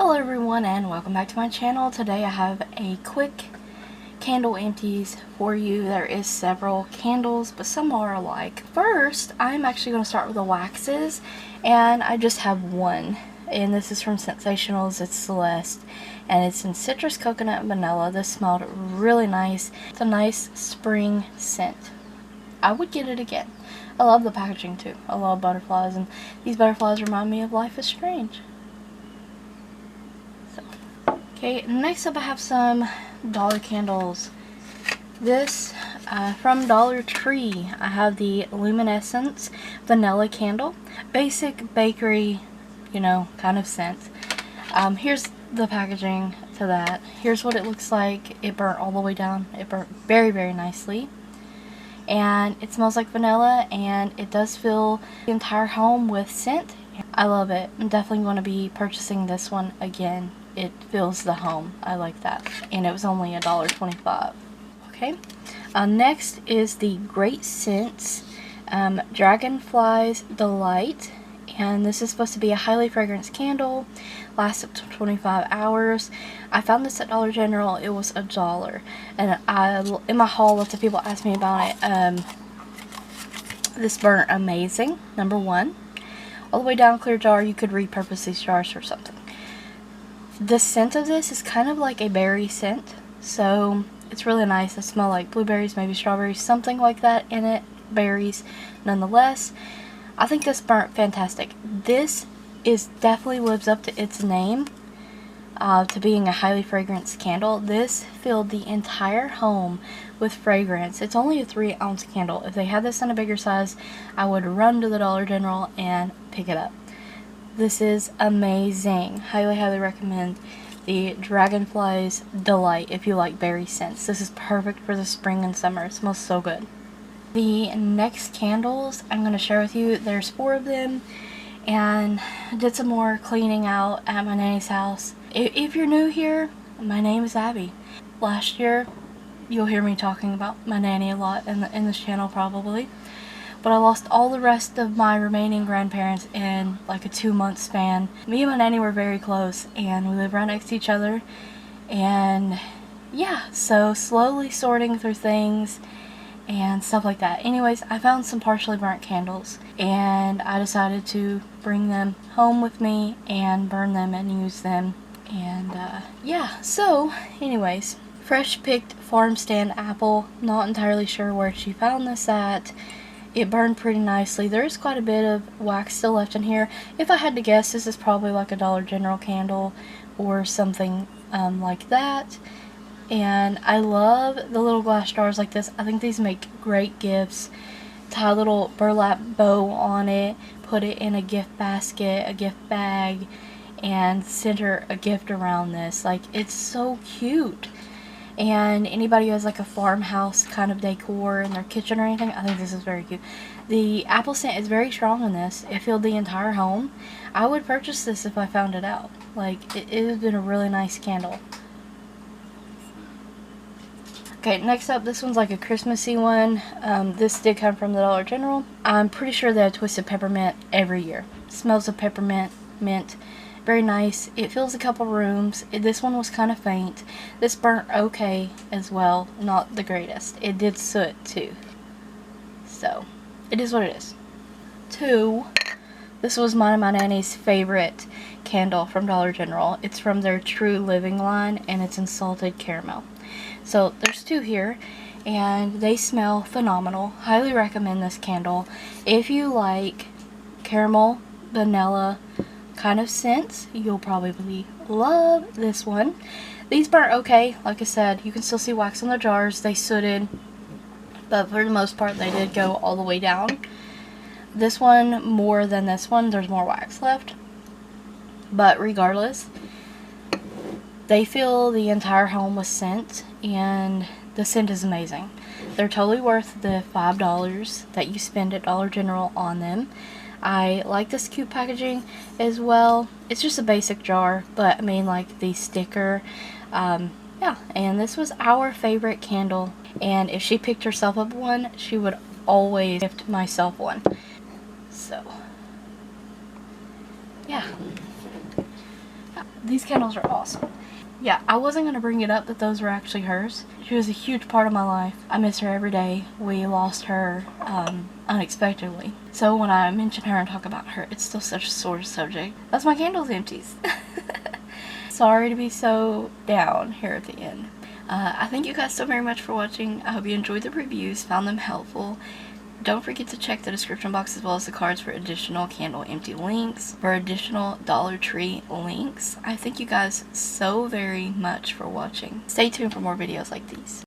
Hello everyone and welcome back to my channel. Today I have a quick candle empties for you. There is several candles, but some are alike. First, I'm actually going to start with the waxes, and I just have one. And this is from Sensationals. It's Celeste, and it's in citrus, coconut, and vanilla. This smelled really nice. It's a nice spring scent. I would get it again. I love the packaging too. I love butterflies, and these butterflies remind me of Life is Strange. Okay, next up I have some dollar candles. This from DollarTree. I have the Luminescence Vanilla Candle. Basic bakery, kind of scent. Here's the packaging to that. Here's what it looks like. It burnt all the way down. It burnt very, very nicely. And it smells like vanilla, and it does fill the entire home with scent. I love it. I'm definitely going to be purchasing this one again. It fills the home. I like that. And it was only $1.25. Okay. Next is the Great Scents Dragonfly's Delight. And this is supposed to be a highly fragranced candle. Lasts up to 25 hours. I found this at Dollar General. It was $1. And in my haul, lots of people asked me about it. This burnt amazing. Number one. All the way down clear jar. You could repurpose these jars for something. The scent of this is kind of like a berry scent, so it's really nice. It smells like blueberries, maybe strawberries, something like that in it. Berries, nonetheless. I think this burnt fantastic. This definitely lives up to its name, to being a highly fragranced candle. This filled the entire home with fragrance. It's only a 3-ounce candle. If they had this in a bigger size, I would run to the Dollar General and pick it up. This is amazing. Highly, highly recommend the Dragonfly's Delight if you like berry scents. This is perfect for the spring and summer. It smells so good. The next candles I'm going to share with you, there's 4 of them, and I did some more cleaning out at my nanny's house. If you're new here, my name is Abby. Last year, you'll hear me talking about my nanny a lot in this channel probably. But I lost all the rest of my remaining grandparents in like a 2-month span. Me and my nanny were very close, and we live right next to each other. And yeah, so slowly sorting through things and stuff like that. Anyways, I found some partially burnt candles, and I decided to bring them home with me and burn them and use them. And yeah, so anyways, fresh picked farm stand apple. Not entirely sure where she found this at. It burned pretty nicely. There's quite a bit of wax still left in here. If I had to guess, this is probably like a Dollar General candle or something like that. And I love the little glass jars like this. I think these make great gifts. Tie a little burlap bow on it, put it in a gift basket, a gift bag, and center a gift around this. Like, it's so cute. And anybody who has like a farmhouse kind of decor in their kitchen or anything, I think this is very cute. The apple scent is very strong in this. It filled the entire home. I would purchase this if I found it out. Like, it has been a really nice candle. Okay, next up, this one's like a Christmassy one. This did come from the Dollar General. I'm pretty sure they have Twisted Peppermint every year. Smells of peppermint, mint. Very nice. It fills a couple rooms. This one was kind of faint. This burnt okay as well. Not the greatest. It did soot too. So, it is what it is. 2. This was one of my nanny's favorite candle from Dollar General. It's from their True Living line, and it's in salted caramel. So, there's 2 here, and they smell phenomenal. Highly recommend this candle. If you like caramel, vanilla kind of scents, you'll probably love this one. These burnt okay. Like I said, you can still see wax on the jars. They sooted, but for the most part they did go all the way down. This one more than this one. There's more wax left, but regardless, they fill the entire home with scent, and the scent is amazing. They're totally worth the $5 that you spend at Dollar General on them. I like this cute packaging as well. It's just a basic jar, but I mean, like the sticker. Yeah, and this was our favorite candle. And if she picked herself up one, she would always gift myself one. So, yeah. these candles are awesome. Yeah, I wasn't going to bring it up that those were actually hers. She was a huge part of my life. I miss her every day. We lost her unexpectedly. So when I mention her and talk about her, it's still such a sore subject. That's my candles, Empties. Sorry to be so down here at the end. I thank you guys so very much for watching. I hope you enjoyed the reviews, found them helpful. Don't forget to check the description box as well as the cards for additional candle empty links, for additional Dollar Tree links. I thank you guys so very much for watching. Stay tuned for more videos like these.